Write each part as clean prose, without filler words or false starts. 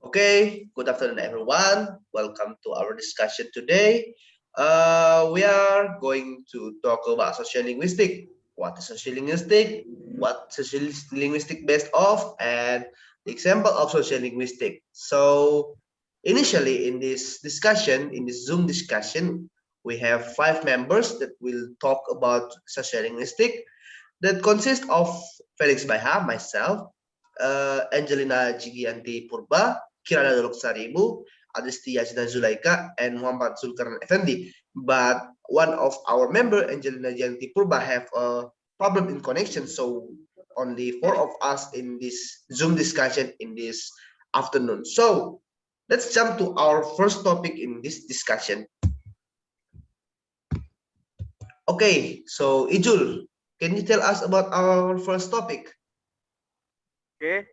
Okay, good afternoon, everyone. Welcome to our discussion today. We are going to talk about sociolinguistic. What is sociolinguistic? What sociolinguistic based off, and the example of sociolinguistic. So, initially in this discussion, in this Zoom discussion, we have 5 members that will talk about sociolinguistic. That consists of Felix Baeha, myself, Angelina Giyanti Purba, Kirana Doloksaribu, Adristi yajna zulaika, and M.Zulkarnain Effendi. But one of our member, Angelina Giyanti Purba, have a problem in connection, so only 4 of us in this Zoom discussion in this afternoon. So let's jump to our first topic in this discussion. Okay, so Ijul, can you tell us about our first topic? Okay,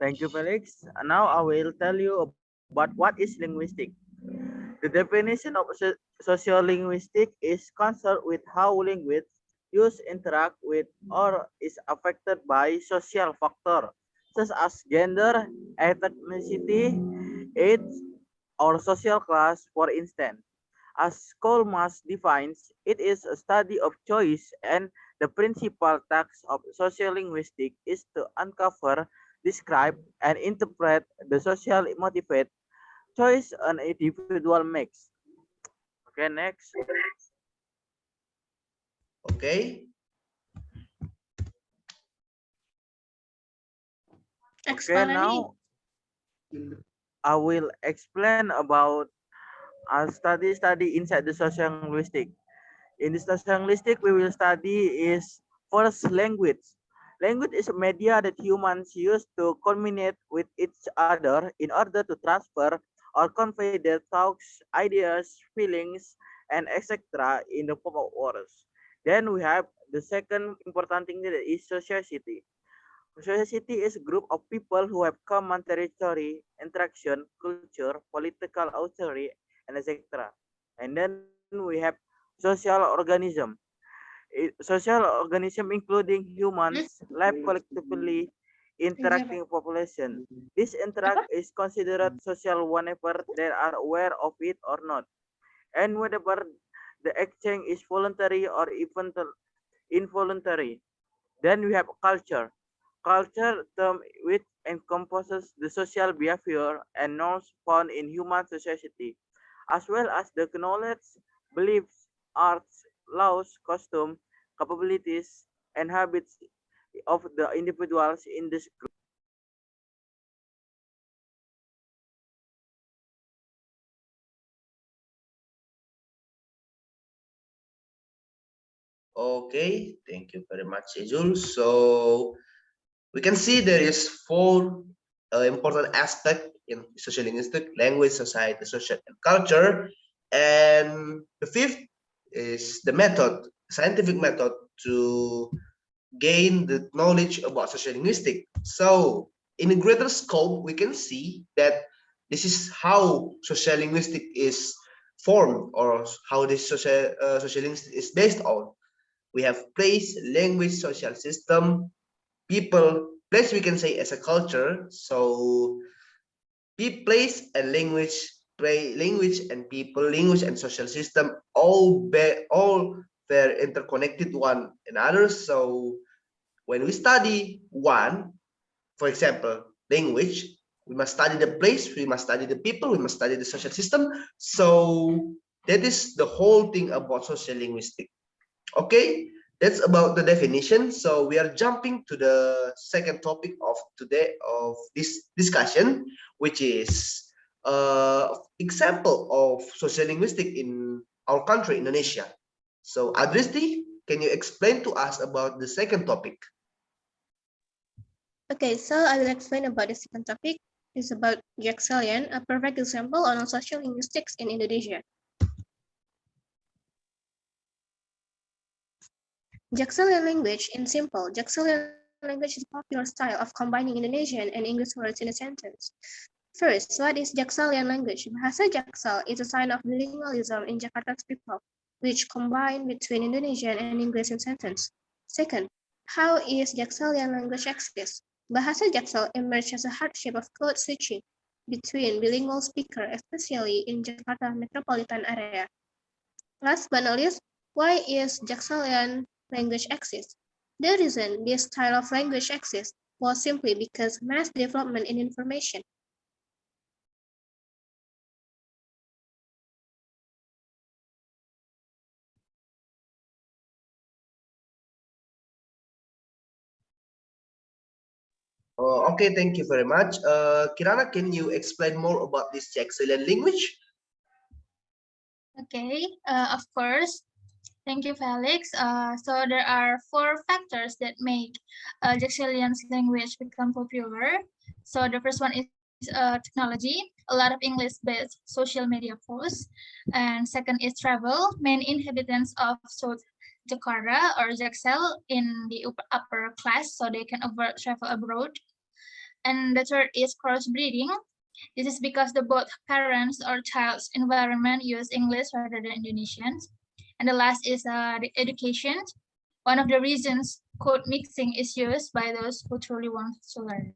thank you, Felix. Now I will tell you about what is linguistic. The definition of sociolinguistic is concerned with how language use interact with or is affected by social factors such as gender, ethnicity, age, or social class, for instance. As Kolmas defines, it is a study of choice, and the principal task of sociolinguistics is to uncover, describe, and interpret the social motivate choice an individual makes. Okay, next. Okay. Okay, now I will explain about a study inside the sociolinguistic. In this sociolinguistic, we will study is first language. Language is a media that humans use to communicate with each other in order to transfer or convey their thoughts, ideas, feelings, and etc. in the form of words. Then we have the second important thing that is society. Society is a group of people who have common territory, interaction, culture, political authority, and etc. And then we have social organism. Social organism including humans live collectively interacting population. This interact is considered social whenever they are aware of it or not, and whether the exchange is voluntary or even involuntary. Then we have culture. Culture term which encompasses the social behavior and norms found in human society, as well as the knowledge, beliefs, arts, laws, custom, capabilities, and habits of the individuals in this group. Okay, thank you very much, Ejul. So we can see there is 4 important aspects in social linguistic: language, society, social, and culture. And the 5th is the method, scientific method to gain the knowledge about social linguistic. So in a greater scope, we can see that this is how social linguistic is formed, or how this social linguistic is based on. We have place, language, social system, people. Place we can say as a culture. So place and language, language and people, language and social system, all they're interconnected one another. So when we study one, for example, language, we must study the place, we must study the people, we must study the social system. So that is the whole thing about social linguistics. Okay, that's about the definition. So we are jumping to the second topic of today of this discussion, which is example of social linguistic in our country, Indonesia. So Adristi, can you explain to us about the second topic? Okay, so I will explain about the second topic. It's about Jakselian, a perfect example on social linguistics in Indonesia. Jakselian language, in simple, Jakselian language is a popular style of combining Indonesian and English words in a sentence. First, what is Jakselian language? Bahasa Jaksel is a sign of bilingualism in Jakarta's people, which combine between Indonesian and English in sentence. Second, how is Jakselian language exist? Bahasa Jaksel emerged as a hardship of code switching. between bilingual speakers, especially in Jakarta metropolitan area. Last but not least, why is Jaksalian language exist? The reason this style of language exists was simply because mass development in information. Okay, thank you very much. Kirana, can you explain more about this Jaksalian language? Okay, of course. Thank you, Felix. So there are four factors that make Jaksalian's language become popular. So the first one is technology, a lot of English-based social media posts. And second is travel. Many inhabitants of South Jakarta or Jaksel in the upper class, so they can travel abroad. And the third is crossbreeding. This is because the both parents or child's environment use English rather than Indonesian. And the last is the education. One of the reasons code mixing is used by those who truly want to learn.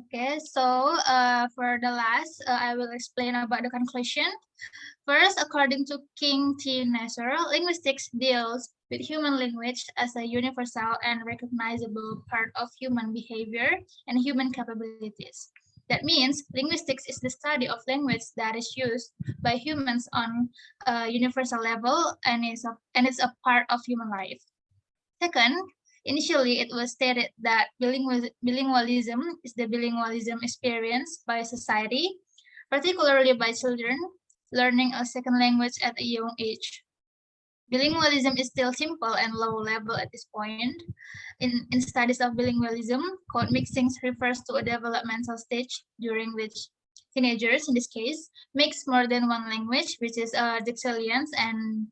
Okay, so for the last, I will explain about the conclusion. First, according to King T. Nasser, linguistics deals with human language as a universal and recognizable part of human behavior and human capabilities. That means linguistics is the study of language that is used by humans on a universal level and is a part of human life. Second, initially it was stated that bilingualism is the bilingualism experienced by society, particularly by children, learning a second language at a young age. Bilingualism is still simple and low level at this point. In studies of bilingualism, code mixing refers to a developmental stage during which teenagers, in this case, mix more than one language, which is Jaksalians and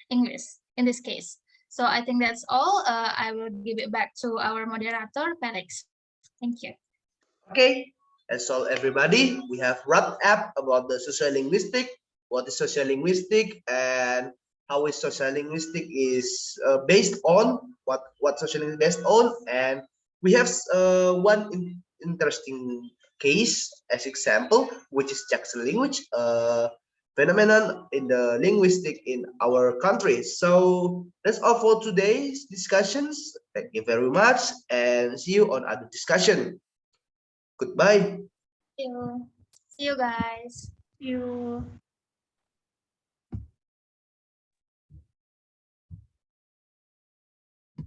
English in this case. So I think that's all. I will give it back to our moderator, Felix. Thank you. Okay, that's all, everybody. We have wrapped up about the sociolinguistic, what is sociolinguistic, and how is sociolinguistic is based on what sociolinguistic is based on, and we have one interesting case as example, which is Jackson language, phenomenon in the linguistic in our country. So that's all for today's discussions. Thank you very much, and see you on other discussion. Goodbye. See you guys. You